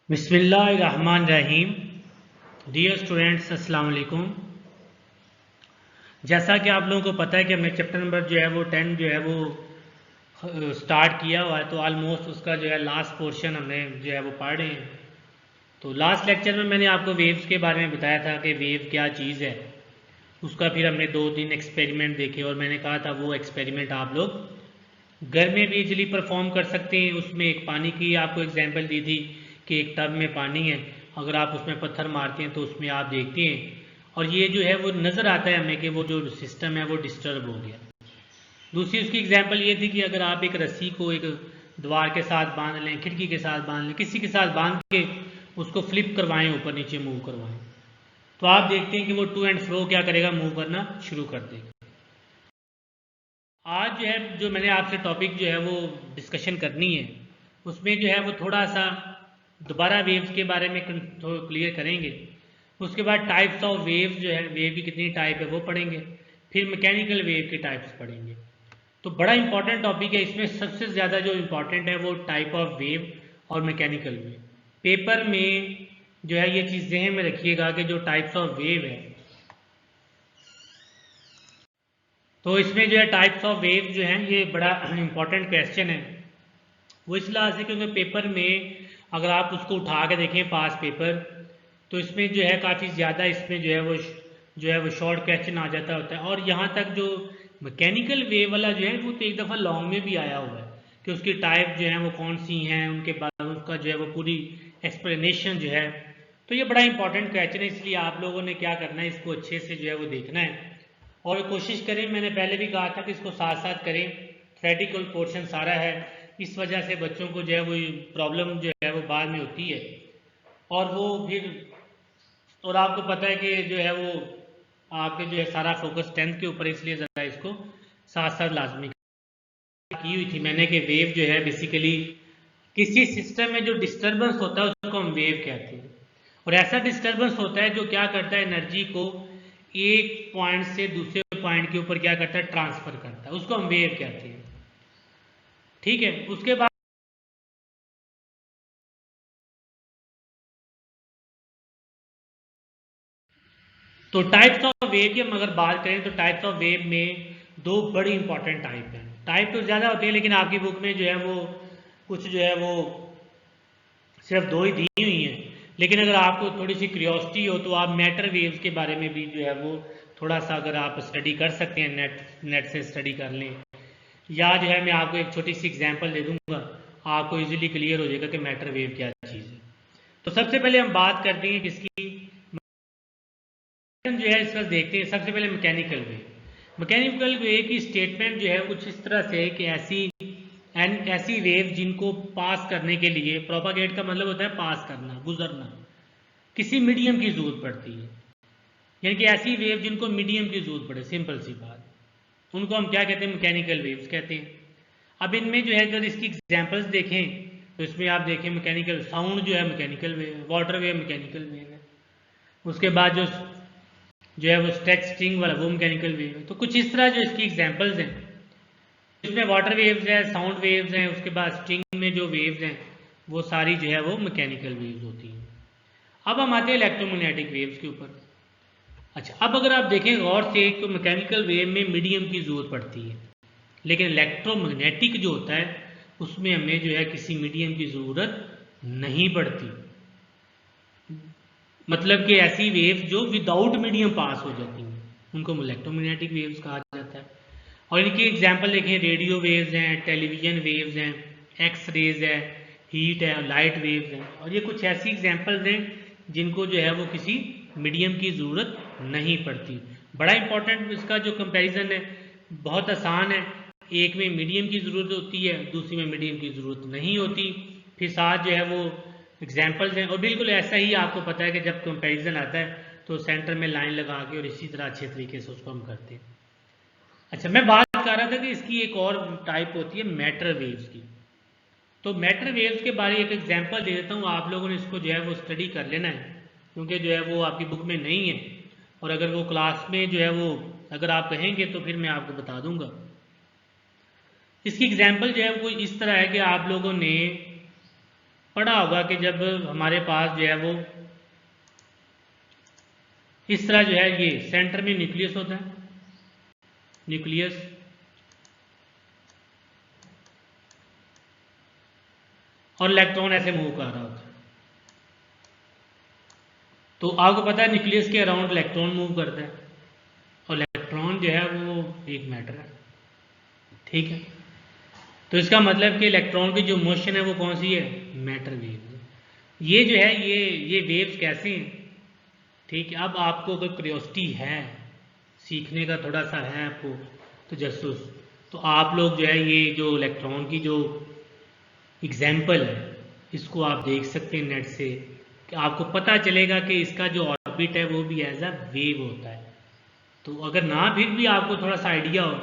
बिस्मिल्लाहिर्रहमानिर्रहीम। Dear students, अस्सलाम वालेकुम। जैसा कि आप लोगों को पता है कि हमने चैप्टर नंबर जो है वो 10 जो है वो स्टार्ट किया हुआ है, तो ऑलमोस्ट उसका जो है लास्ट पोर्शन हमने जो है वो पढ़ रहे हैं। तो लास्ट लेक्चर में मैंने आपको वेव्स के बारे में बताया था कि वेव क्या चीज़ है। उसका फिर हमने 2-3 एक्सपेरिमेंट देखे और मैंने कहा था वो एक्सपेरिमेंट आप लोग घर में भी इजीली परफॉर्म कर सकते हैं। उसमें एक पानी की आपको एग्जांपल दी थी कि एक टब में पानी है, अगर आप उसमें पत्थर मारते हैं तो उसमें आप देखते हैं और ये जो है वो नज़र आता है हमें कि वो जो सिस्टम है वो डिस्टर्ब हो गया। दूसरी उसकी एग्जांपल ये थी कि अगर आप एक रस्सी को एक दीवार के साथ बांध लें, खिड़की के साथ बांध लें, किसी के साथ बांध के उसको फ्लिप करवाएं, ऊपर नीचे मूव करवाएं, तो आप देखते हैं कि वो टू एंड फ्रो क्या करेगा, मूव करना शुरू कर देगा। आज जो है जो मैंने आपसे टॉपिक जो है वो डिस्कशन करनी है, उसमें जो है वो थोड़ा सा दोबारा वेव्स के बारे में क्लियर करेंगे। उसके बाद टाइप्स ऑफ वेव्स जो है, वेव की कितनी टाइप है वो पढ़ेंगे। फिर मैकेनिकल वेव के टाइप्स पढ़ेंगे। तो बड़ा इंपॉर्टेंट टॉपिक है। इसमें सबसे ज़्यादा जो इम्पॉर्टेंट है वो टाइप ऑफ वेव और मैकेनिकल वेव। पेपर में जो है ये चीज़ ज़हन में रखिएगा कि जो टाइप्स ऑफ वेव है, तो इसमें जो है टाइप्स ऑफ वेव जो है ये बड़ा इंपॉर्टेंट क्वेश्चन है। वो इस लिहाज से क्योंकि पेपर में अगर आप उसको उठा के देखें पास पेपर, तो इसमें जो है काफ़ी ज़्यादा इसमें जो है वो शॉर्ट क्वेश्चन आ जाता होता है। और यहाँ तक जो मैकेनिकल वेव वाला जो है वो तो एक दफ़ा लॉन्ग में भी आया हुआ है कि उसकी टाइप जो है वो कौन सी हैं, उनके बाद उसका जो है वो पूरी एक्सप्लेनेशन जो है। तो ये बड़ा इंपॉर्टेंट क्वेश्चन है, इसलिए आप लोगों ने क्या करना है, इसको अच्छे से जो है वो देखना है और कोशिश करें। मैंने पहले भी कहा था कि इसको साथ साथ करें, थ्योरेटिकल पोर्शन सारा है, इस वजह से बच्चों को जो है वो प्रॉब्लम जो है वो बाद में होती है। और वो फिर और आपको पता है कि जो है वो आपके जो है सारा फोकस 10th के ऊपर, इसलिए ज़रा इसको साथ साथ लाजमी की हुई थी मैंने कि वेव जो है बेसिकली किसी सिस्टम में जो डिस्टर्बेंस होता है उसको हम वेव कहते हैं। और ऐसा डिस्टर्बेंस होता है जो क्या करता है, एनर्जी को एक पॉइंट से दूसरे पॉइंट के ऊपर क्या करता है, ट्रांसफर करता है, उसको हम वेव कहते हैं। ठीक है, उसके बाद तो टाइप्स ऑफ वेव की हम अगर बात करें तो टाइप्स ऑफ वेव में दो बड़ी इंपॉर्टेंट टाइप हैं। टाइप तो ज़्यादा होती है लेकिन आपकी बुक में जो है वो कुछ जो है वो सिर्फ दो ही दी हुई हैं। लेकिन अगर आपको थोड़ी सी क्यूरियोसिटी हो तो आप मैटर वेव्स के बारे में भी जो है वो थोड़ा सा अगर आप स्टडी कर सकते हैं, नेट से स्टडी कर लें, या जो है मैं आपको एक छोटी सी एग्जांपल दे दूंगा, आपको इजीली क्लियर हो जाएगा कि मैटर वेव क्या चीज़ है। तो सबसे पहले हम बात करते हैं किसकी, जो है इस वक्त देखते हैं। सबसे पहले मैकेनिकल वेव। मैकेनिकल वेव की स्टेटमेंट जो है कुछ इस तरह से कि ऐसी वेव जिनको पास करने के लिए, प्रोपागेट का मतलब होता है पास करना, गुजरना, किसी मीडियम की जरूरत पड़ती है। यानी कि ऐसी वेव जिनको मीडियम की जरूरत पड़े, सिंपल सी बात, उनको हम क्या कहते हैं, मैकेनिकल वेव्स कहते हैं। अब इनमें जो है अगर इसकी एग्जांपल्स देखें तो इसमें आप देखें मैकेनिकल साउंड जो है मैकेनिकल वेव है, वाटर वेव मैकेनिकल वेव है, उसके बाद जो है वो स्ट्रेच स्ट्रिंग वाला वो मैकेनिकल वेव है। तो कुछ इस तरह जो इसकी एग्जांपल्स हैं, इसमें वाटर वेव्स है, साउंड वेव्स हैं, उसके बाद स्ट्रिंग में जो वेव्स हैं वो सारी जो है वो मैकेनिकल वेव्स होती हैं। अब हम आते हैं इलेक्ट्रोमैग्नेटिक वेव्स के ऊपर। अच्छा, अब अगर आप देखें गौर से तो मैकेनिकल वेव में मीडियम की जरूरत पड़ती है, लेकिन इलेक्ट्रोमैग्नेटिक जो होता है उसमें हमें जो है किसी मीडियम की ज़रूरत नहीं पड़ती। मतलब कि ऐसी वेव्स जो विदाउट मीडियम पास हो जाती हैं उनको इलेक्ट्रोमैग्नेटिक वेव्स कहा जाता है। और इनकी एग्जांपल देखें, रेडियो वेव्स हैं, टेलीविज़न वेव्स हैं, एक्स रेज है, हीट है, लाइट वेव्स हैं। और ये कुछ ऐसी एग्जांपल्स हैं जिनको जो है वो किसी मीडियम की ज़रूरत नहीं पड़ती। बड़ा इंपॉर्टेंट इसका जो कंपैरिजन है बहुत आसान है। एक में मीडियम की ज़रूरत होती है, दूसरी में मीडियम की ज़रूरत नहीं होती। फिर साथ जो है वो एग्जाम्पल्स हैं। और बिल्कुल ऐसा ही आपको पता है कि जब कंपैरिजन आता है तो सेंटर में लाइन लगा के और इसी तरह अच्छे तरीके से उसको हम करते हैं। अच्छा, मैं बात कर रहा था कि इसकी एक और टाइप होती है मैटर वेव्स की। तो मैटर वेव्स के बारे में एक एग्जांपल दे देता हूँ, आप लोगों ने इसको जो है वो स्टडी कर लेना है क्योंकि जो है वो आपकी बुक में नहीं है। और अगर वो क्लास में जो है वो अगर आप कहेंगे तो फिर मैं आपको बता दूंगा। इसकी एग्जांपल जो है वो इस तरह है कि आप लोगों ने पढ़ा होगा कि जब हमारे पास जो है वो इस तरह जो है ये सेंटर में न्यूक्लियस होता है, न्यूक्लियस, और इलेक्ट्रॉन ऐसे मूव कर रहा होता है। तो आपको पता है न्यूक्लियस के अराउंड इलेक्ट्रॉन मूव करता है, और इलेक्ट्रॉन जो है वो एक मैटर है, ठीक है। तो इसका मतलब कि इलेक्ट्रॉन की जो मोशन है वो कौन सी है, मैटर वेव। ये जो है ये वेव्स कैसे हैं, ठीक है। अब आपको अगर क्यूरियोसिटी है, सीखने का थोड़ा सा है आपको तो जसूस, तो आप लोग जो है ये जो इलेक्ट्रॉन की जो एग्जाम्पल है इसको आप देख सकते हैं नेट से, कि आपको पता चलेगा कि इसका जो ऑर्बिट है वो भी एज अ वेव होता है। तो अगर ना फिर भी आपको थोड़ा सा आइडिया हो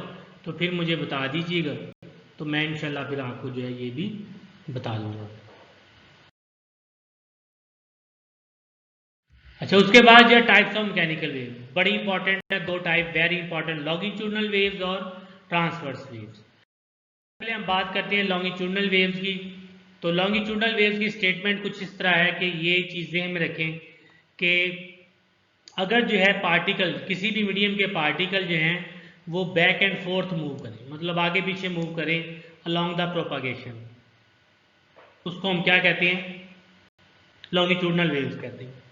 तो फिर मुझे बता दीजिएगा, तो मैं इंशाल्लाह फिर आपको जो है ये भी बता दूंगा। अच्छा, उसके बाद जो टाइप्स ऑफ मैकेनिकल वेव बड़ी इंपॉर्टेंट है, दो type very important, longitudinal waves और ट्रांसवर्स वेव्स। पहले हम बात करते हैं लॉन्गिट्यूडनल वेव्स की। तो लॉन्गिट्यूडनल वेव्स की स्टेटमेंट कुछ इस तरह है कि ये चीज़ें हम रखें कि अगर जो है पार्टिकल, किसी भी मीडियम के पार्टिकल जो हैं वो बैक एंड फोर्थ मूव करें, मतलब आगे पीछे मूव करें अलोंग द प्रोपागेशन, उसको हम क्या कहते हैं, लॉन्गिट्यूडनल वेव्स कहते हैं।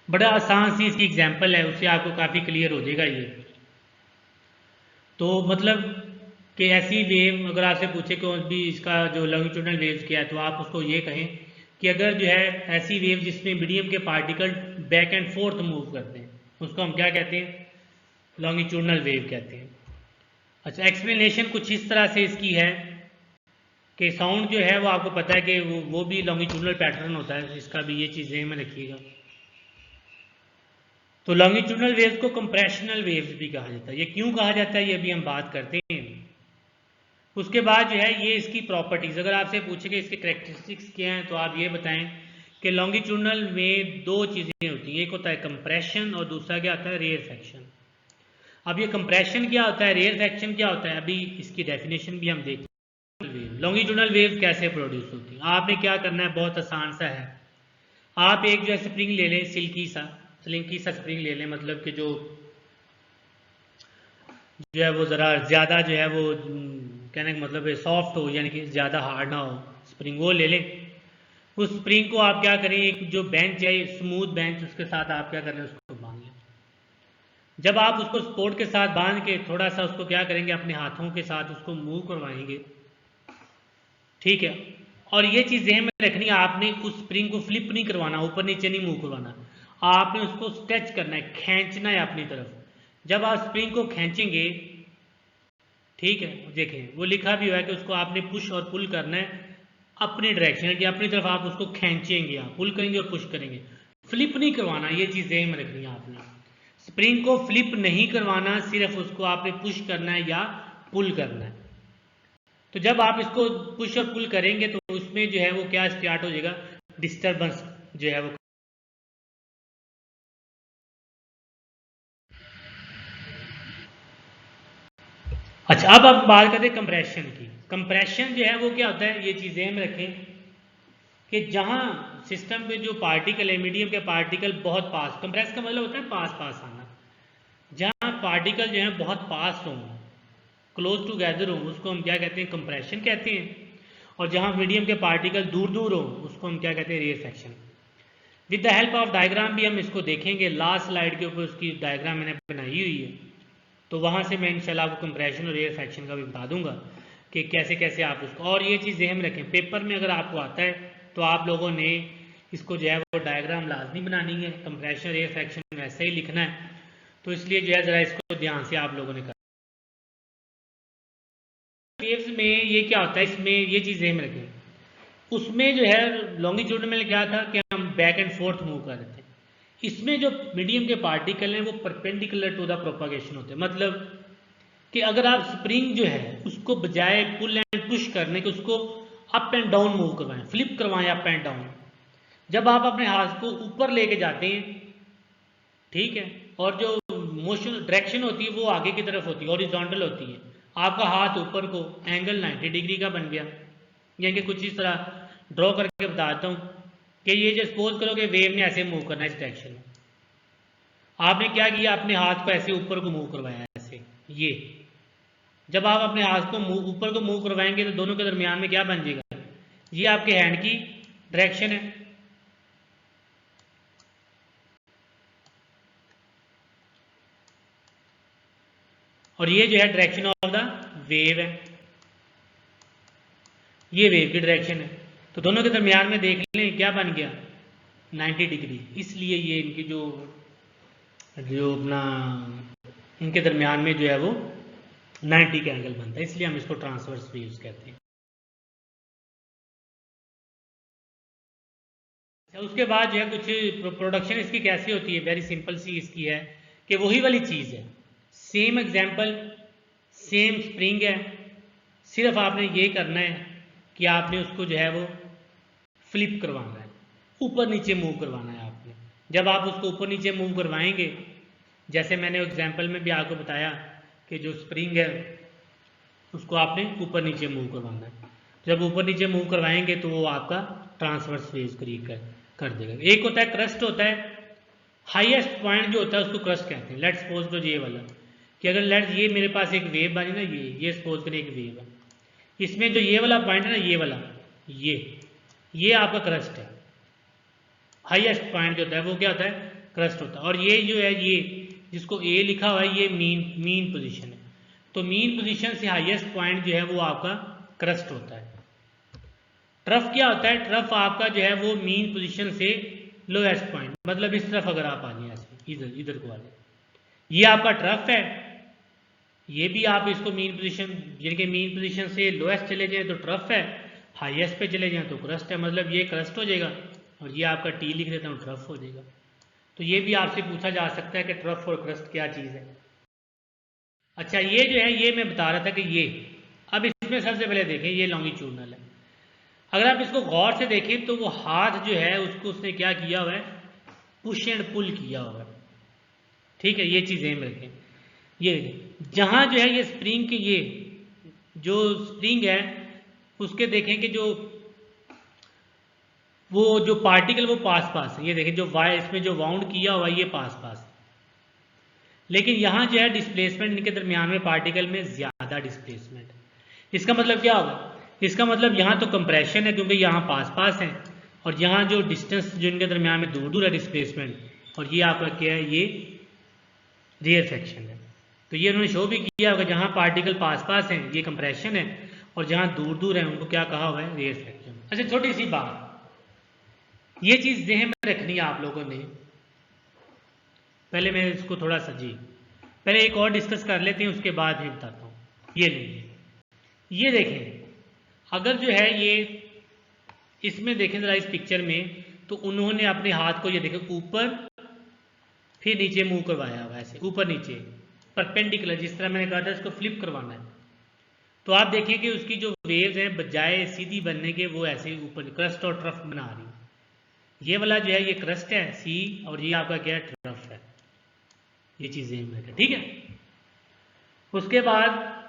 बड़ा आसान सी इसकी एग्जांपल है, उससे आपको काफ़ी क्लियर हो जाएगा ये। तो मतलब कि ऐसी वेव अगर आपसे पूछे कि भी इसका जो लॉन्गिट्यूडनल वेव्स क्या है, तो आप उसको ये कहें कि अगर जो है ऐसी वेव जिसमें मीडियम के particle back and fourth move करते हैं, उसको हम क्या कहते हैं, लॉन्गिट्यूडनल वेव कहते हैं। अच्छा, एक्सप्लेनेशन कुछ इस तरह से इसकी है कि साउंड जो है वो आपको पता है कि वो भी लॉन्गिट्यूडनल पैटर्न होता है, इसका भी ये चीज़ें में रखिएगा। तो लॉन्गिट्यूडनल वेव्स को कंप्रेशनल वेव्स भी कहा जाता है। ये क्यों कहा जाता है ये भी हम बात करते हैं। उसके बाद जो है ये इसकी प्रॉपर्टीज, अगर आपसे पूछे कि इसके कैरेक्टरिस्टिक्स क्या हैं तो आप ये बताएं कि लॉन्गिट्यूडनल में दो चीज़ें होती हैं, एक होता है कंप्रेशन और दूसरा क्या होता है, रेयर सेक्शन। अब ये कंप्रेशन क्या होता है, रेयर सेक्शन क्या होता है, अभी इसकी डेफिनेशन भी हम देखते हैं। लॉन्गिट्यूडनल वेव कैसे प्रोड्यूस होती है, आपने क्या करना है, बहुत आसान सा है। आप एक जो है स्प्रिंग ले लें, सिल्की सा स्प्रिंग ले लें, मतलब कि जो है वो ज़रा ज़्यादा जो है वो कहने का मतलब है सॉफ्ट हो, यानी कि ज़्यादा हार्ड ना हो स्प्रिंग, वो ले लें। उस स्प्रिंग को आप क्या करें, एक जो बेंच है स्मूथ बेंच, उसके साथ आप क्या करें, उसको बांध लें। जब आप उसको सपोर्ट के साथ बांध के थोड़ा सा उसको क्या करेंगे, अपने हाथों के साथ उसको मूव करवाएंगे, ठीक है। और ये चीज़ ध्यान में रखनी है, आपने उस स्प्रिंग को फ्लिप नहीं करवाना, ऊपर नीचे नहीं मूव करवाना, आपने उसको स्ट्रेच करना है, खींचना है अपनी तरफ। जब आप स्प्रिंग को खींचेंगे, ठीक है, देखें वो लिखा भी हुआ है कि उसको आपने पुश और पुल करना है अपनी डायरेक्शन की, अपनी तरफ आप उसको खींचेंगे, आप पुल करेंगे और पुश करेंगे, फ्लिप नहीं करवाना। ये चीज़ ध्यान में रखनी है आपने, स्प्रिंग को फ्लिप नहीं करवाना, सिर्फ उसको आपने पुश करना है या पुल करना है। तो जब आप इसको पुश और पुल करेंगे तो उसमें जो है वो क्या स्टार्ट हो जाएगा, डिस्टर्बेंस जो है वो। अच्छा, अब आप बात करते हैं कंप्रेशन की। कंप्रेशन जो है वो क्या होता है, ये चीज़ें हम रखें कि जहां सिस्टम पे जो पार्टिकल है, मीडियम के पार्टिकल बहुत पास, कंप्रेस का मतलब होता है पास पास आना, जहां पार्टिकल जो है बहुत पास हों, क्लोज टूगेदर हो, उसको हम क्या कहते हैं, कंप्रेशन कहते हैं। और जहां मीडियम के पार्टिकल दूर दूर हो उसको हम क्या कहते हैं, rare section. With the help of diagram भी हम इसको देखेंगे, लास्ट स्लाइड के ऊपर उसकी डायग्राम मैंने बनाई हुई है, तो वहाँ से मैं इंशाल्लाह आपको कंप्रेशन और रेयर सेक्शन का भी बता दूंगा कि कैसे कैसे आप उसको, और ये चीज़ ध्यान में रखें, पेपर में अगर आपको आता है तो आप लोगों ने इसको जो है वो डायग्राम लाजमी बनानी है, कंप्रेशन रेयर सेक्शन वैसे ही लिखना है, तो इसलिए जो है ज़रा इसको ध्यान से आप लोगों ने करना। वेव्स में ये क्या होता है, इसमें ये चीज़ ध्यान में रखें, उसमें जो है लॉन्गिट्यूड में क्या था कि हम बैक एंड फोर्थ मूव कर रहे थे, इसमें जो मीडियम के पार्टिकल हैं वो परपेंडिकुलर टू द प्रोपागेशन होते हैं। मतलब कि अगर आप स्प्रिंग जो है उसको बजाय पुल एंड पुश करने के उसको अप एंड डाउन मूव करवाएं, फ्लिप करवाएं अप एंड डाउन, जब आप अपने हाथ को ऊपर लेके जाते हैं, ठीक है, और जो मोशन डायरेक्शन होती है वो आगे की तरफ होती है, हॉरिजॉन्टल होती है, आपका हाथ ऊपर को एंगल 90 डिग्री का बन गया, यानी कि कुछ इस तरह ड्रॉ करके बताता हूँ कि ये जो सपोज करो कि वेव ने ऐसे मूव करना है इस डायरेक्शन में, आपने क्या किया, अपने हाथ को ऐसे ऊपर को मूव करवाया ऐसे, ये जब आप अपने हाथ को ऊपर को मूव करवाएंगे तो दोनों के दरमियान में क्या बन जाएगा, ये आपके हैंड की डायरेक्शन है, और ये जो है डायरेक्शन ऑफ द वेव है, ये वेव की डायरेक्शन है। तो दोनों के दरमियान में देख लें क्या बन गया, 90 डिग्री। इसलिए ये इनकी जो जो अपना इनके दरमियान में जो है वो 90 का एंगल बनता है, इसलिए हम इसको ट्रांसवर्स वेव्स कहते हैं। उसके बाद जो है कुछ प्रोडक्शन इसकी कैसी होती है, वेरी सिंपल सी इसकी है कि वही वाली चीज़ है, सेम एग्जांपल, सेम स्प्रिंग है, सिर्फ आपने ये करना है कि आपने उसको जो है वो फ्लिप करवाना है, ऊपर नीचे मूव करवाना है आपने। जब आप उसको ऊपर नीचे मूव करवाएंगे, जैसे मैंने एग्जांपल में भी आपको बताया कि जो स्प्रिंग है उसको आपने ऊपर नीचे मूव करवाना है, जब ऊपर नीचे मूव करवाएंगे तो वो आपका ट्रांसवर्स वेव्स क्रिएट कर देगा। एक होता है क्रस्ट, होता है हाईएस्ट पॉइंट जो होता है उसको क्रस्ट कहते हैं। लेट्स सपोज तो ये वाला कि अगर लेट्स ये मेरे पास एक वेव बनी ना, ये सपोज करें एक वेव है, इसमें जो ये वाला पॉइंट है ना, ये वाला, ये आपका क्रस्ट है। हाईएस्ट पॉइंट जो होता है वो क्या होता है, क्रस्ट होता है। और ये जो है, ये जिसको ए लिखा हुआ है, ये मीन पोजीशन है। तो मीन पोजीशन से हाईएस्ट पॉइंट जो है वो आपका क्रस्ट होता है। ट्रफ क्या होता है, ट्रफ आपका जो है वो मीन पोजीशन से लोएस्ट पॉइंट, मतलब इस तरफ अगर आप आ जाए ऐसे इधर को आ जाए, ये आपका ट्रफ है। ये भी आप इसको मीन पोजीशन, यानी कि मीन पोजीशन से लोएस्ट चले जाए तो ट्रफ है, हाईएस्ट पे चले जाए तो क्रस्ट है, मतलब ये क्रस्ट हो जाएगा और ये आपका टी लिख देता हूँ, ट्रफ हो जाएगा। तो ये भी आपसे पूछा जा सकता है कि ट्रफ और क्रस्ट क्या चीज़ है। अच्छा, ये जो है ये मैं बता रहा था कि ये, अब इसमें सबसे पहले देखें ये लॉन्गिट्यूडनल है। अगर आप इसको गौर से देखें तो वो हाथ जो है उसको उसने क्या किया हुआ है, पुश एंड पुल किया हुआ है। ठीक है, ये चीज़ें में रखें। ये जहाँ जो है ये स्प्रिंग की, ये जो स्प्रिंग है उसके देखें कि जो वो जो पार्टिकल वो पास पास है, ये देखें जो वाई इसमें जो वाउंड किया हुआ है ये पास पास, लेकिन यहाँ जो है डिस्प्लेसमेंट इनके दरमियान में पार्टिकल में ज़्यादा डिस्प्लेसमेंट। इसका मतलब क्या होगा, इसका मतलब यहाँ तो कंप्रेशन है क्योंकि यहाँ पास पास है, और यहाँ जो डिस्टेंस जो इनके दरमियान में दूर दूर है डिस्प्लेसमेंट, और ये आपका क्या है, ये रेयरफेक्शन है। तो ये उन्होंने शो भी किया होगा, जहाँ पार्टिकल पास पास हैं ये कंप्रेशन है, और जहाँ दूर दूर है उनको क्या कहा हुआ है, रेयरफेक्शन। अच्छा, छोटी सी बात, ये चीज़ ज़हन में रखनी है आप लोगों ने। पहले मैं इसको थोड़ा सा पहले एक और डिस्कस कर लेते हैं, उसके बाद ही बताता हूँ। ये लीजिए, ये देखें, अगर जो है ये इसमें देखें ज़रा इस पिक्चर में, तो उन्होंने अपने हाथ को ये देखें ऊपर फिर नीचे मूव करवाया हुआ, ऐसे ऊपर नीचे परपेंडिकुलर, जिस तरह मैंने कहा था इसको फ्लिप करवाना है। तो आप देखिए कि उसकी जो वेव्स हैं बजाय सीधी बनने के वो ऐसे ऊपर क्रस्ट और ट्रफ बना रही है। ये वाला जो है ये क्रस्ट है सी, और ये आपका क्या है, ट्रफ है। ये चीजें हैं, ठीक है। उसके बाद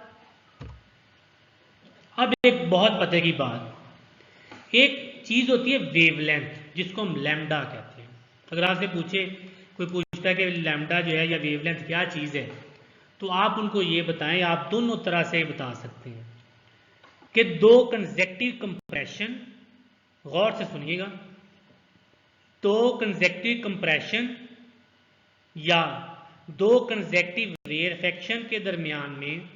अब एक बहुत पते की बात, एक चीज होती है वेवलेंथ, जिसको हम लैम्डा कहते हैं। अगर आपसे पूछे, कोई पूछता है कि लैम्डा जो है या वेवलेंथ क्या चीज है, तो आप उनको ये बताएं, आप दोनों तरह से बता सकते हैं कि दो कंसेक्टिव कंप्रेशन, गौर से सुनिएगा, दो कंसेक्टिव कंप्रेशन या दो कंसेक्टिव रेयरफेक्शन के दरमियान में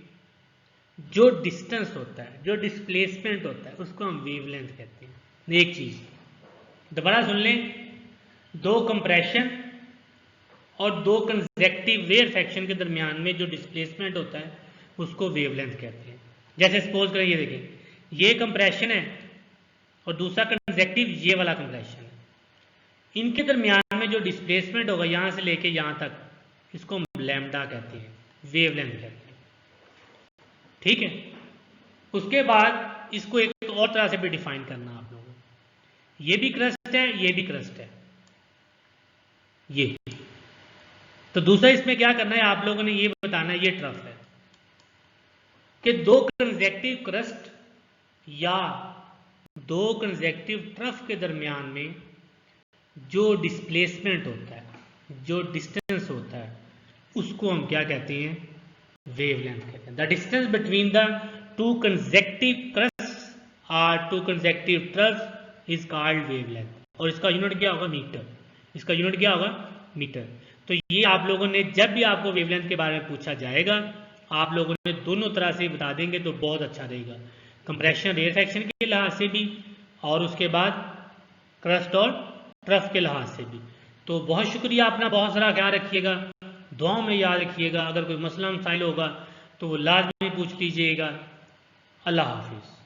जो डिस्टेंस होता है, जो डिस्प्लेसमेंट होता है, उसको हम वेवलेंथ कहते हैं। एक चीज दोबारा सुन लें, दो कंप्रेशन और दो कंसेक्टिव रेयरफेक्शन के दरमियान में जो डिस्प्लेसमेंट होता है उसको वेवलेंथ कहते हैं। जैसे सपोज करें, ये देखें, ये कंप्रेशन है और दूसरा कंसेक्टिव ये वाला कंप्रेशन है, इनके दरमियान में जो डिस्प्लेसमेंट होगा यहां से लेके यहां तक, इसको हम लैम्डा कहते हैं, वेवलेंथ कहते हैं। ठीक है, उसके बाद इसको एक और तरह से भी डिफाइन करना आप लोगों को, ये भी क्रस्ट है, ये भी क्रस्ट है, ये। तो दूसरा इसमें क्या करना है आप लोगों ने, ये बताना है ये ट्रफ है, कि दो कंसेक्टिव क्रस्ट या दो कंसेक्टिव ट्रफ के दरमियान में जो डिस्प्लेसमेंट होता है, जो डिस्टेंस होता है, उसको हम क्या कहते हैं? वेवलेंथ कहते हैं। The distance between the two consecutive crest और two consecutive trough is called wavelength, और इसका यूनिट क्या होगा? मीटर। इसका यूनिट क्या होगा? मीटर। तो ये आप लोगों ने, जब भी आपको वेवलेंथ के बारे में पूछा जाएगा, आप लोगों ने दोनों तरह से बता देंगे तो बहुत अच्छा रहेगा, कंप्रेशन रेयरफैक्शन के लिहाज से भी और उसके बाद क्रस्ट और ट्रफ के लिहाज से भी। तो बहुत शुक्रिया, अपना बहुत सारा ख्याल रखिएगा, दुआओं में याद रखिएगा। अगर कोई मसला मसाइल होगा तो वो लाजमी पूछ लीजिएगा। अल्लाह हाफिज़।